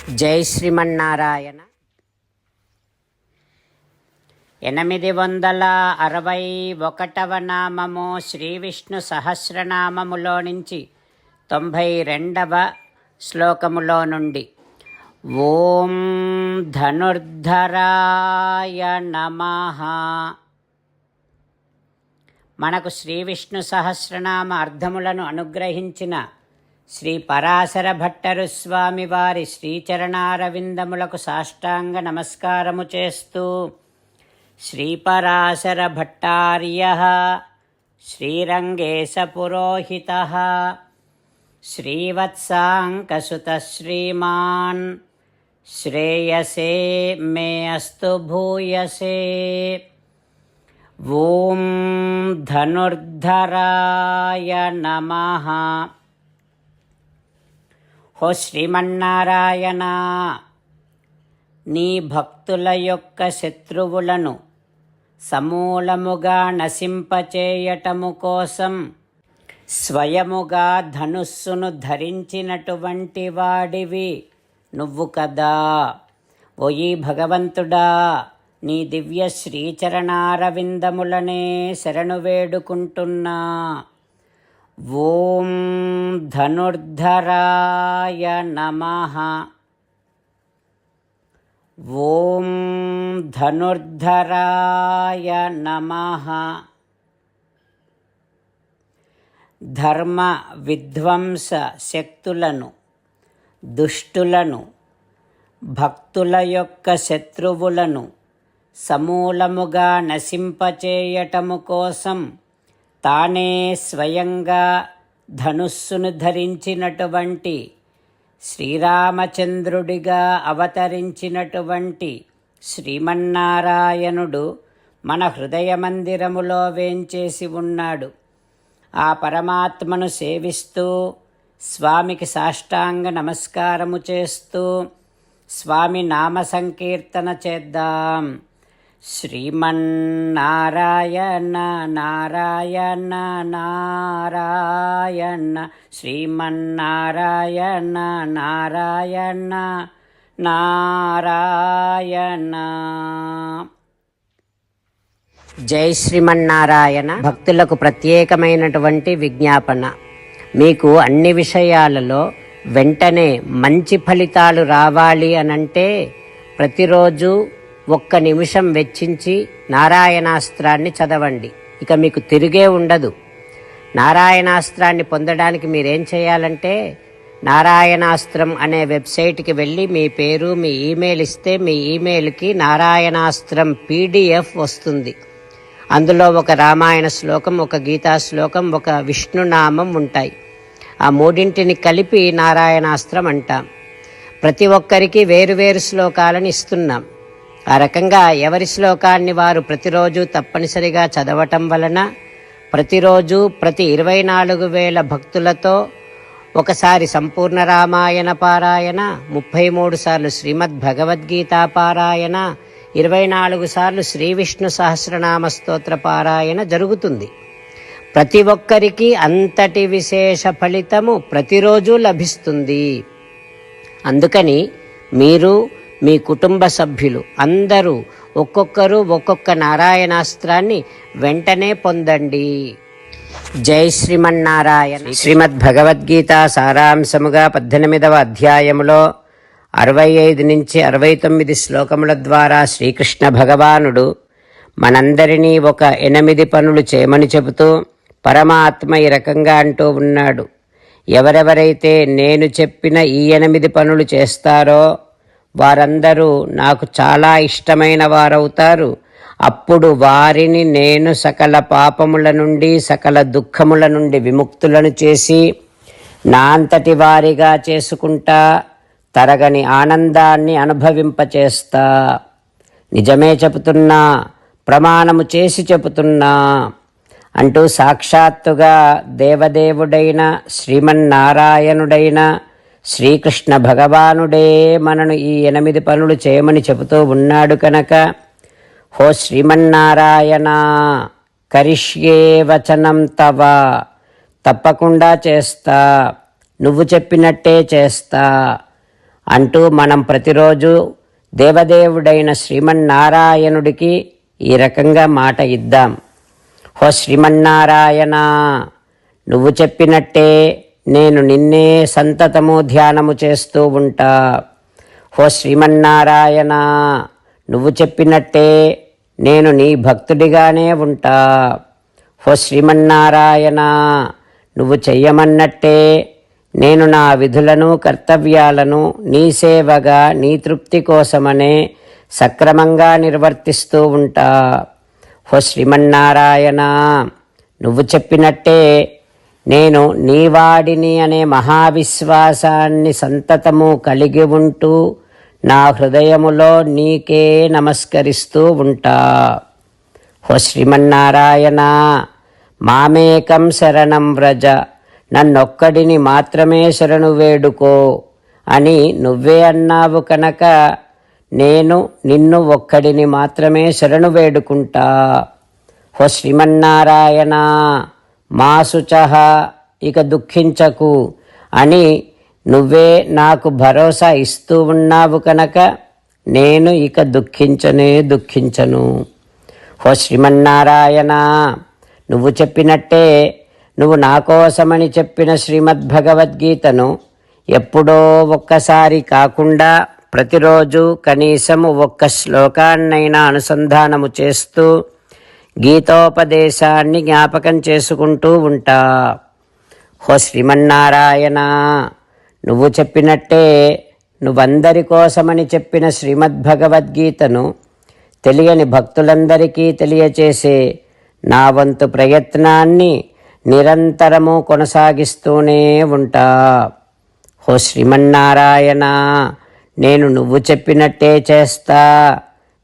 జై శ్రీమన్నారాయణ. 861వ నామము శ్రీ విష్ణు సహస్రనామములో నుంచి 92వ శ్లోకములో నుండి. ఓం ధనుర్ధరాయ నమః. మనకు శ్రీ విష్ణు సహస్రనామ అర్థములను అనుగ్రహించిన శ్రీ పరాశర భట్టరు స్వామి వారి శ్రీచరణారవిందములకు సాష్టాంగ నమస్కారము చేస్తూ, శ్రీపరాశర భట్టార్యః శ్రీరంగేశ పురోహితః శ్రీవత్సాంకసుతః శ్రీమాన్ శ్రేయసే మే అస్తు భూయసే. ఓం ధనుర్ధరాయ నమః. హో శ్రీమన్నారాయణ, నీ భక్తుల యొక్క శత్రువులను సమూలముగా నశింపచేయటము కోసం స్వయముగా ధనుస్సును ధరించినటువంటి వాడివి నువ్వు కదా. ఓయి భగవంతుడా, నీ దివ్య శ్రీచరణారవిందములనే శరణు వేడుకుంటున్నా. ఓం ధనుర్ధరాయ నమః. ఓం ధనుర్ధరాయ నమః. ధర్మ విధ్వంస శక్తులను, దుష్టులను, భక్తుల యొక్క శత్రువులను సమూలముగా నశింపచేయటము కోసం తానే స్వయంగా ధనుస్సును ధరించినటువంటి శ్రీరామచంద్రుడిగా అవతరించినటువంటి శ్రీమన్నారాయణుడు మన హృదయ మందిరములో వేంచేసి ఉన్నాడు. ఆ పరమాత్మను సేవిస్తూ, స్వామికి సాష్టాంగ నమస్కారము చేస్తూ స్వామి నామ సంకీర్తన చేద్దాం. శ్రీమన్నారాయణ నారాయణ నారాయణ, శ్రీమన్నారాయణ నారాయణ నారాయణ. జై శ్రీమన్నారాయణ. భక్తులకు ప్రత్యేకమైనటువంటి విజ్ఞాపన. మీకు అన్ని విషయాలలో వెంటనే మంచి ఫలితాలు రావాలి అనంటే ప్రతిరోజు 1 నిమిషం వెచ్చించి నారాయణాస్త్రాన్ని చదవండి. ఇక మీకు తిరిగే ఉండదు. నారాయణాస్త్రాన్ని పొందడానికి మీరేం చేయాలంటే, నారాయణాస్త్రం అనే వెబ్సైట్కి వెళ్ళి మీ పేరు, మీ ఈమెయిల్ ఇస్తే మీ ఈమెయిల్కి నారాయణాస్త్రం PDF వస్తుంది. అందులో ఒక రామాయణ శ్లోకం, ఒక గీతా శ్లోకం, ఒక విష్ణునామం ఉంటాయి. ఆ మూడింటిని కలిపి నారాయణాస్త్రం అంటాం. ప్రతి ఒక్కరికి వేరువేరు శ్లోకాలను ఇస్తున్నాం. ఆ రకంగా ఎవరి శ్లోకాన్ని వారు ప్రతిరోజు తప్పనిసరిగా చదవటం వలన ప్రతిరోజు ప్రతి 24,000 భక్తులతో ఒకసారి సంపూర్ణ రామాయణ పారాయణ, 33 సార్లు శ్రీమద్ భగవద్గీత పారాయణ, 24 సార్లు శ్రీ విష్ణు సహస్రనామ స్తోత్ర పారాయణ జరుగుతుంది. ప్రతి ఒక్కరికి అంతటి విశేష ఫలితము ప్రతిరోజు లభిస్తుంది. అందుకని మీరు, మీ కుటుంబ సభ్యులు అందరూ ఒక్కొక్కరు ఒక్కొక్క నారాయణాస్త్రాన్ని వెంటనే పొందండి. జై శ్రీమన్నారాయణ. శ్రీమద్ భగవద్గీత సారాంశముగా 18వ అధ్యాయములో 65 నుంచి 69 శ్లోకముల ద్వారా శ్రీకృష్ణ భగవానుడు మనందరినీ ఒక 8 పనులు చేయమని చెబుతూ పరమాత్మ ఈ రకంగా అంటూ ఉన్నాడు. ఎవరెవరైతే నేను చెప్పిన ఈ 8 పనులు చేస్తారో వారందరూ నాకు చాలా ఇష్టమైన వారవుతారు. అప్పుడు వారిని నేను సకల పాపముల నుండి, సకల దుఃఖముల నుండి విముక్తులను చేసి నా అంతటి వారిగా చేసుకుంటా, తరగని ఆనందాన్ని అనుభవింపచేస్తా. నిజమే చెబుతున్నా, ప్రమాణము చేసి చెబుతున్నా అంటూ సాక్షాత్తుగా దేవదేవుడైన శ్రీమన్నారాయణుడైన శ్రీకృష్ణ భగవానుడే మనను ఈ 8 పనులు చేయమని చెబుతూ ఉన్నాడు కనుక, హో శ్రీమన్నారాయణ, కరిష్యే వచనం తవ, తప్పకుండా చేస్తా, నువ్వు చెప్పినట్టే చేస్తా అంటూ మనం ప్రతిరోజు దేవదేవుడైన శ్రీమన్నారాయణుడికి ఈ రకంగా మాట ఇద్దాం. హో శ్రీమన్నారాయణ, నువ్వు చెప్పినట్టే నేను నిన్నే సంతతము ధ్యానము చేస్తూ ఉంటా. హో శ్రీమన్నారాయణ, నువ్వు చెప్పినట్టే నేను నీ భక్తుడిగానే ఉంటా. హో శ్రీమన్నారాయణ, నువ్వు చెయ్యమన్నట్టే నేను నా విధులను కర్తవ్యాలను నీ సేవగా నీ తృప్తి కోసమనే సక్రమంగా నిర్వర్తిస్తూ ఉంటా. హో శ్రీమన్నారాయణ, నువ్వు చెప్పినట్టే నేను నీవాడిని అనే మహావిశ్వాసాన్ని సంతతము కలిగి ఉంటూ నా హృదయములో నీకే నమస్కరిస్తూ ఉంటా. హో శ్రీమన్నారాయణ, మామేకం శరణం వ్రజ, నన్నొక్కడిని మాత్రమే శరణు వేడుకో అని నువ్వే అన్నావు కనుక నేను నిన్ను ఒక్కడిని మాత్రమే శరణు వేడుకుంటా. హో శ్రీమన్నారాయణ, మా శుచః, ఇక దుఃఖించకు అని నువ్వే నాకు భరోసా ఇస్తూ ఉన్నావు కనుక నేను ఇక దుఃఖించను. హో శ్రీమన్నారాయణ, నువ్వు చెప్పినట్టే నువ్వు నా కోసమని చెప్పిన శ్రీమద్భగవద్గీతను ఎప్పుడో ఒక్కసారి కాకుండా ప్రతిరోజు కనీసము ఒక్క శ్లోకాన్నైనా అనుసంధానము చేస్తూ గీతోపదేశాన్ని జ్ఞాపకం చేసుకుంటూ ఉంటా. హో శ్రీమన్నారాయణ, నువ్వు చెప్పినట్టే నువ్వందరి కోసమని చెప్పిన శ్రీమద్భగవద్గీతను తెలియని భక్తులందరికీ తెలియచేసే నా వంతు ప్రయత్నాన్ని నిరంతరము కొనసాగిస్తూనే ఉంటా. హో శ్రీమన్నారాయణ, నేను నువ్వు చెప్పినట్టే చేస్తా,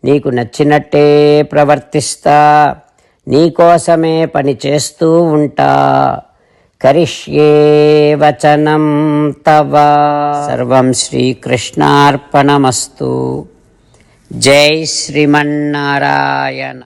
నీకు నచ్చినట్టే ప్రవర్తిస్తా, నీకోసమే పని చేస్తూ ఉంటా. కరిష్యే వచనం తవ. సర్వం శ్రీకృష్ణార్పణమస్తు. జై శ్రీమన్నారాయణ.